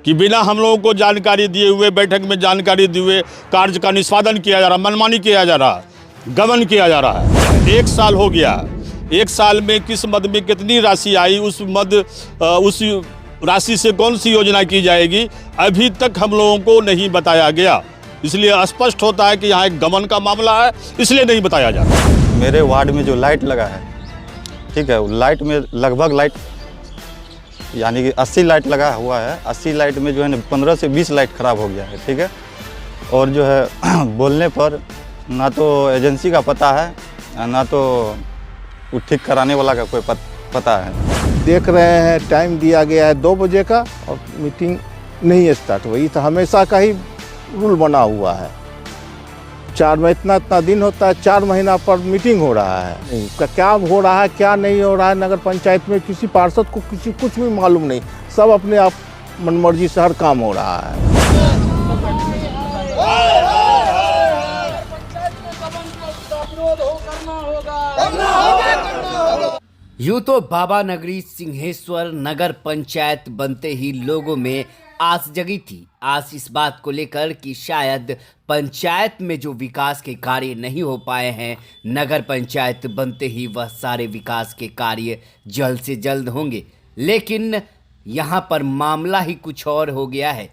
कि बिना हम लोगों को जानकारी दिए हुए, बैठक में जानकारी दिए हुए कार्य का निष्पादन किया जा रहा, मनमानी किया जा रहा, गबन किया जा रहा है। 1 साल हो गया, 1 साल में किस मद में कितनी राशि आई, उस राशि से कौन सी योजना की जाएगी, अभी तक हम लोगों को नहीं बताया गया। इसलिए स्पष्ट होता है कि यहाँ एक गबन का मामला है, इसलिए नहीं बताया जाता। मेरे वार्ड में जो लाइट लगा है, ठीक है, लाइट में लगभग लाइट यानी कि 80 लाइट लगा हुआ है। 80 लाइट में जो है ना 15 से 20 लाइट ख़राब हो गया है, ठीक है। और जो है बोलने पर ना तो एजेंसी का पता है, ना तो वो ठीक कराने वाला का कोई पता है। देख रहे हैं टाइम दिया गया है 2 बजे का और मीटिंग नहीं स्टार्ट हुई। तो हमेशा का ही रूल बना हुआ है, 4 में इतना दिन होता है, 4 महीना पर मीटिंग हो रहा है। क्या हो रहा है क्या नहीं हो रहा है नगर पंचायत में किसी पार्षद को कुछ भी मालूम नहीं। सब अपने आप मनमर्जी से हर काम हो रहा है। यूं तो बाबा नगरी सिंहेश्वर नगर पंचायत बनते ही लोगों में आस जगी थी। आस इस बात को लेकर कि शायद पंचायत में जो विकास के कार्य नहीं हो पाए हैं, नगर पंचायत बनते ही वह सारे विकास के कार्य जल्द से जल्द होंगे। लेकिन यहाँ पर मामला ही कुछ और हो गया है।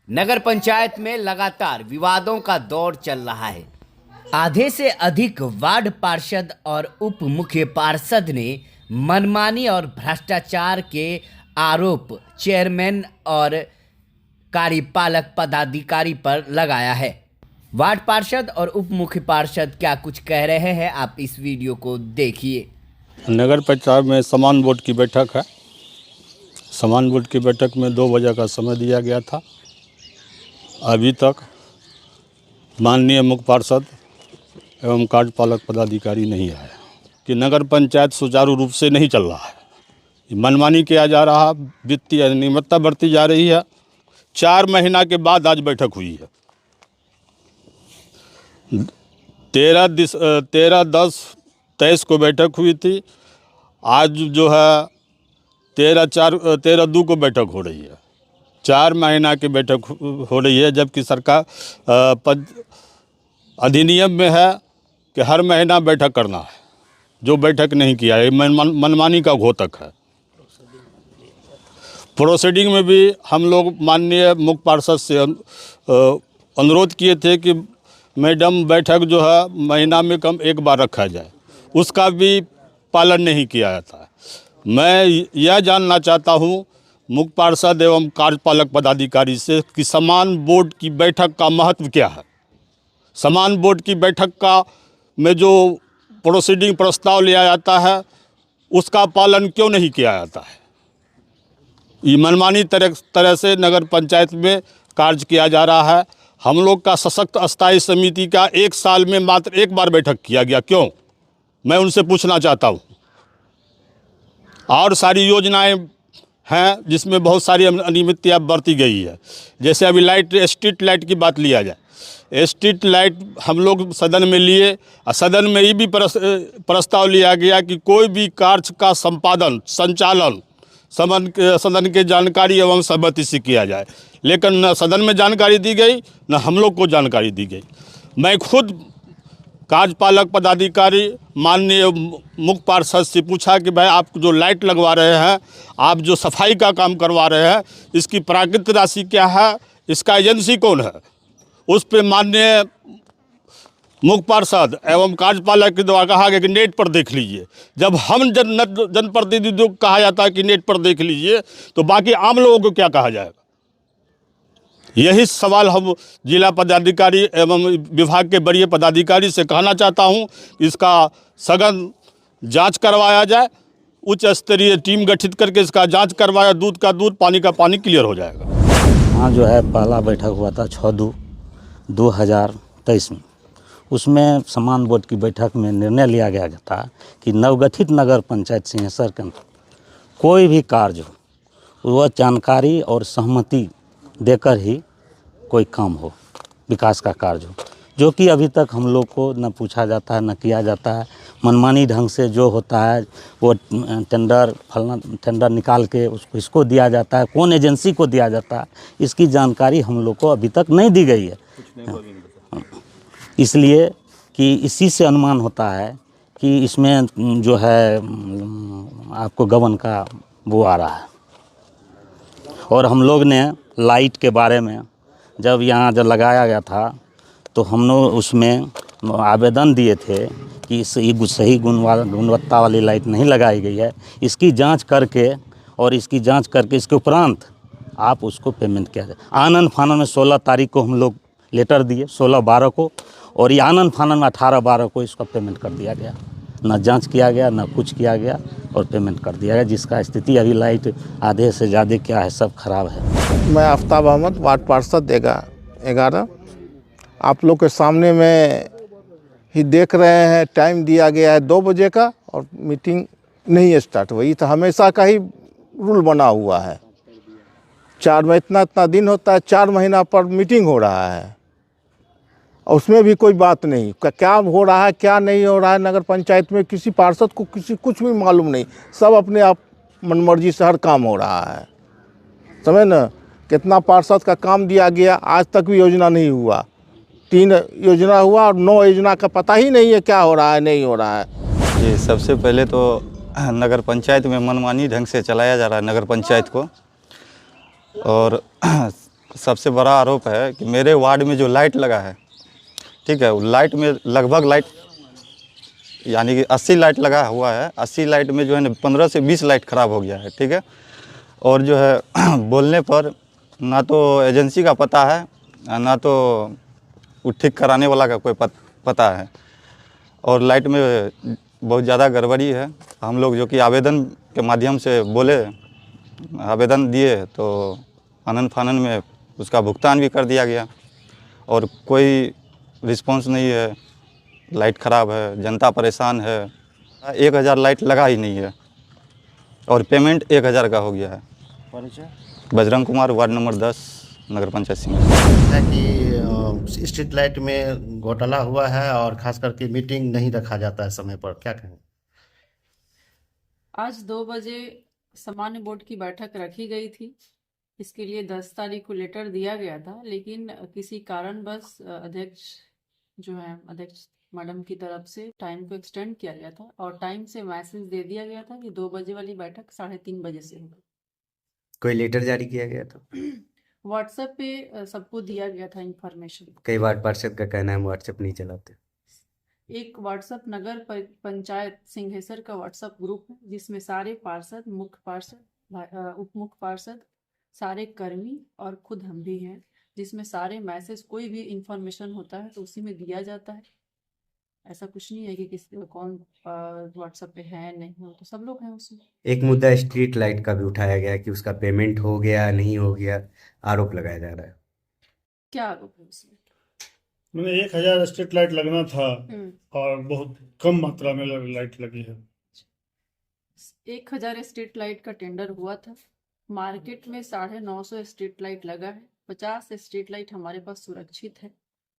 नगर पंचायत में लगातार विवादों का दौर चल रहा है। आधे से अधिक वार्ड पार्षद और उप मुख्य पार्षद ने मनमानी और भ्रष्टाचार के आरोप चेयरमैन और कार्यपालक पदाधिकारी पर लगाया है। वार्ड पार्षद और उप मुख्य पार्षद क्या कुछ कह रहे हैं, आप इस वीडियो को देखिए। नगर पंचायत में समान बोर्ड की बैठक है। समान बोर्ड की बैठक में 2 बजे का समय दिया गया था। अभी तक माननीय मुख्य पार्षद एवं कार्यपालक पदाधिकारी नहीं आया कि नगर पंचायत सुचारू रूप से नहीं चल रहा है। मनमानी किया जा रहा, वित्तीय अनियमितता बढ़ती जा रही है। 4 महीना के बाद आज बैठक हुई है। 13/10/23 को बैठक हुई थी। आज जो है 13/4/13/2 को बैठक हो रही है। 4 महीना की बैठक हो रही है, जबकि सरकार अधिनियम में है कि हर महीना बैठक करना है। जो बैठक नहीं किया है, मनमानी का घोतक है। प्रोसीडिंग में भी हम लोग माननीय मुख्य पार्षद से अनुरोध किए थे कि मैडम बैठक जो है महीना में कम 1 बार रखा जाए, उसका भी पालन नहीं किया जाता है। मैं यह जानना चाहता हूँ मुख्य पार्षद एवं कार्यपालक पदाधिकारी से कि समान बोर्ड की बैठक का महत्व क्या है। समान बोर्ड की बैठक का में जो प्रोसीडिंग प्रस्ताव लिया जाता है, उसका पालन क्यों नहीं किया जाता है। ये मनमानी तरह से नगर पंचायत में कार्य किया जा रहा है। हम लोग का सशक्त अस्थायी समिति का 1 साल में मात्र 1 बार बैठक किया गया, क्यों? मैं उनसे पूछना चाहता हूँ। और सारी योजनाएं हैं जिसमें बहुत सारी अनियमितता बरती गई है। जैसे अभी स्ट्रीट लाइट की बात लिया जाए, स्ट्रीट लाइट हम लोग सदन में लिए, सदन में ये भी प्रस्ताव लिया गया कि कोई भी कार्य का संपादन संचालन सदन के जानकारी एवं सहमति से किया जाए। लेकिन न सदन में जानकारी दी गई, न हम लोग को जानकारी दी गई। मैं खुद कार्यपालक पदाधिकारी माननीय मुख्य पार्षद से पूछा कि भाई आप जो लाइट लगवा रहे हैं, आप जो सफाई का काम करवा रहे हैं, इसकी प्राकृतिक राशि क्या है, इसका एजेंसी कौन है। उस पर माननीय मुख्य पार्षद एवं कार्यपालक के द्वारा कहा गया कि नेट पर देख लीजिए। जब हम जनप्रतिनिधियों को कहा जाता है कि नेट पर देख लीजिए, तो बाकी आम लोगों को क्या कहा जाएगा। यही सवाल हम जिला पदाधिकारी एवं विभाग के वरीय पदाधिकारी से कहना चाहता हूं, इसका सघन जांच करवाया जाए। उच्च स्तरीय टीम गठित करके इसका जांच करवाया, दूध का दूध पानी का पानी क्लियर हो जाएगा। हाँ, जो है पहला बैठक हुआ था 6/2/2023 में। उसमें समान बोर्ड की बैठक में निर्णय लिया गया था कि नवगठित नगर पंचायत सिंहेश्वर के अंदर कोई भी कार्य हो वह जानकारी और सहमति देकर ही कोई काम हो, विकास का कार्य हो। जो कि अभी तक हम लोग को न पूछा जाता है न किया जाता है। मनमानी ढंग से जो होता है वो टेंडर निकाल के उसको इसको दिया जाता है, कौन एजेंसी को दिया जाता है, इसकी जानकारी हम लोग को अभी तक नहीं दी गई है। इसलिए कि इसी से अनुमान होता है कि इसमें जो है आपको गबन का वो आ रहा है। और हम लोग ने लाइट के बारे में जब यहाँ जब लगाया गया था तो हम लोग उसमें आवेदन दिए थे कि ये सही गुणवत्ता वाली लाइट नहीं लगाई गई है, इसकी जांच करके इसके उपरांत आप उसको पेमेंट किया जाए। आनन फानन में 16 तारीख को हम लोग लेटर दिए, 16/12 को, और ये आनन फानन में 18/12 को इसका पेमेंट कर दिया गया। ना जांच किया गया, ना कुछ किया गया और पेमेंट कर दिया गया, जिसका स्थिति अभी लाइट आधे से ज़्यादा क्या है सब खराब है। मैं आफ्ताब अहमद, वार्ड पार्षद 11। आप लोग के सामने में ही देख रहे हैं, टाइम दिया गया है 2 बजे का और मीटिंग नहीं स्टार्ट हुई। तो हमेशा का ही रूल बना हुआ है, 4 में इतना दिन होता है, 4 महीना पर मीटिंग हो रहा है और उसमें भी कोई बात नहीं। क्या हो रहा है क्या नहीं हो रहा है नगर पंचायत में किसी पार्षद को कुछ भी मालूम नहीं। सब अपने आप मनमर्जी से हर काम हो रहा है, समझे ना। कितना पार्षद का काम दिया गया, आज तक भी योजना नहीं हुआ। 3 योजना हुआ और 9 योजना का पता ही नहीं है क्या हो रहा है नहीं हो रहा है। ये सबसे पहले तो नगर पंचायत में मनमानी ढंग से चलाया जा रहा है नगर पंचायत को। और सबसे बड़ा आरोप है कि मेरे वार्ड में जो लाइट लगा है, ठीक है, लाइट में लगभग लाइट यानी कि 80 लाइट लगा हुआ है। 80 लाइट में जो है ना 15 से 20 लाइट ख़राब हो गया है, ठीक है। और जो है बोलने पर ना तो एजेंसी का पता है ना तो वो ठीक कराने वाला का कोई पता है। और लाइट में बहुत ज़्यादा गड़बड़ी है। हम लोग जो कि आवेदन के माध्यम से बोले, आवेदन दिए तो आनन फानन में उसका भुगतान भी कर दिया गया और कोई रिस्पांस नहीं है। लाइट ख़राब है, जनता परेशान है। 1000 लाइट लगा ही नहीं है और पेमेंट 1000 का हो गया है। बजरंग कुमार, वार्ड नंबर 10, नगर पंचायत सिंहेश्वर। है कि स्ट्रीट लाइट में घोटाला हुआ है और खास करके मीटिंग नहीं रखा जाता है समय पर, क्या कहें? आज 2 बजे सामान्य बोर्ड की बैठक रखी गई थी। इसके लिए 10 तारीख को लेटर दिया गया था, लेकिन किसी कारणवश अध्यक्ष मैडम की तरफ से टाइम को एक्सटेंड किया गया था और टाइम से मैसेज दे दिया गया था कि 2 बजे वाली बैठक 3:30 बजे से होगी। कोई लेटर जारी किया गया था? व्हाट्सएप पे सबको दिया गया था इंफॉर्मेशन। कई वार्ड पार्षद का कहना है व्हाट्सएप नहीं चलाते। एक व्हाट्सएप नगर पंचायत सिंहेश्वर का व्हाट्सएप ग्रुप है जिसमें सारे पार्षद, मुख्य पार्षद, उप मुख्य पार्षद, सारे कर्मी और खुद हम भी हैं, जिसमें सारे मैसेज कोई भी इंफॉर्मेशन होता है तो उसी में दिया जाता है। ऐसा कुछ नहीं है कि किसी कौन व्हाट्सएप पे है नहीं हो, तो सब लोग हैं उसमें। एक मुद्दा स्ट्रीट लाइट का भी उठाया गया कि उसका पेमेंट हो गया नहीं हो गया, आरोप लगाया जा रहा है। क्या आरोप है उसमें? मैंने 1000 स्ट्रीट लाइट लगना था और बहुत कम मात्रा में लाइट लगी है। 1000 स्ट्रीट लाइट का टेंडर हुआ था। मार्केट में 950 स्ट्रीट लाइट लगा है। 50 स्ट्रीट लाइट हमारे पास सुरक्षित है,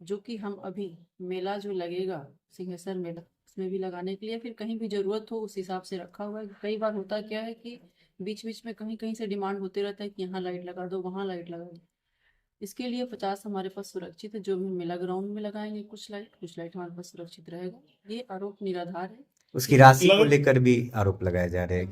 जो कि हम अभी मेला जो लगेगा सिंहेश्वर मेला, उसमें भी लगाने के लिए, फिर कहीं भी ज़रूरत हो उस हिसाब से रखा हुआ है। कई बार होता क्या है कि बीच बीच में कहीं कहीं से डिमांड होते रहता है कि यहाँ लाइट लगा दो, वहाँ लाइट लगा दो। इसके लिए 50 हमारे पास सुरक्षित है, जो भी मेला ग्राउंड में लगाएंगे कुछ लाइट हमारे पास सुरक्षित रहेगा। ये आरोप निराधार है। उसकी राशि को लेकर भी आरोप लगाए जा रहे हैं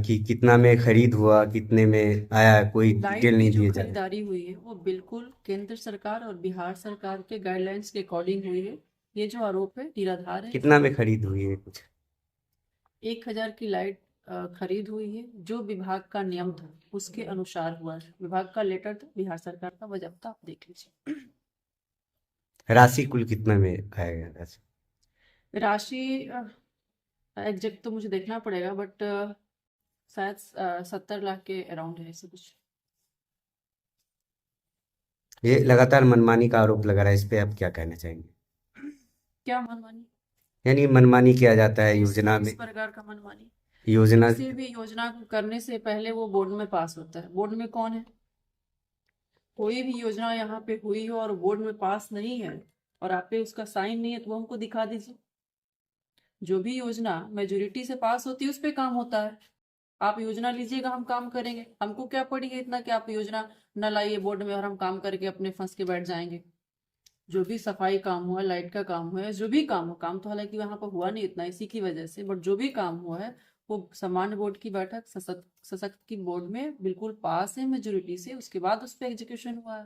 कि कितना में खरीद हुआ, कितने में आया, कोई डिटेल नहीं दिए जा रहे। खरीदारी हुई है वो बिल्कुल केंद्र सरकार और बिहार सरकार के गाइडलाइंस के अकॉर्डिंग हुई है। ये जो आरोप है निराधार है। कितना में खरीद हुई है? कुछ 1000 की लाइट खरीद हुई है, जो विभाग का नियम था उसके अनुसार हुआ है। विभाग का लेटर था, बिहार सरकार का वजब्ता, आप देख लीजिए। राशि कुल कितना में आएगा? राशि एग्जैक्ट तो मुझे देखना पड़ेगा, बट शायद 70 लाख के अराउंड है ऐसे कुछ। ये लगातार मनमानी का आरोप लगा रहा है, इस पे आप क्या कहना चाहेंगे? क्या मनमानी? यानी मनमानी किया जाता है योजना में। इस प्रकार का मनमानी योजना किसी भी योजना को करने से पहले वो बोर्ड में पास होता है। बोर्ड में कौन है? कोई भी योजना यहाँ पे हुई हो और बोर्ड में पास नहीं है और आप पे उसका साइन नहीं है तो वो हमको दिखा दीजिए। जो भी योजना मेजोरिटी से पास होती है उस पे काम होता है। आप योजना लीजिएगा, हम काम करेंगे। हमको क्या पड़ी है इतना कि आप योजना न लाइए बोर्ड में और हम काम करके अपने फंस के बैठ जाएंगे। जो भी सफाई काम हुआ, लाइट का काम हुआ है, जो भी काम हो, काम तो हालांकि वहां पर हुआ नहीं इतना इसी की वजह से, बट जो भी काम हुआ है वो सामान्य बोर्ड की बैठक सशक्त की बोर्ड में बिल्कुल पास है मेजोरिटी से, उसके बाद उस पर एग्जीक्यूशन हुआ है।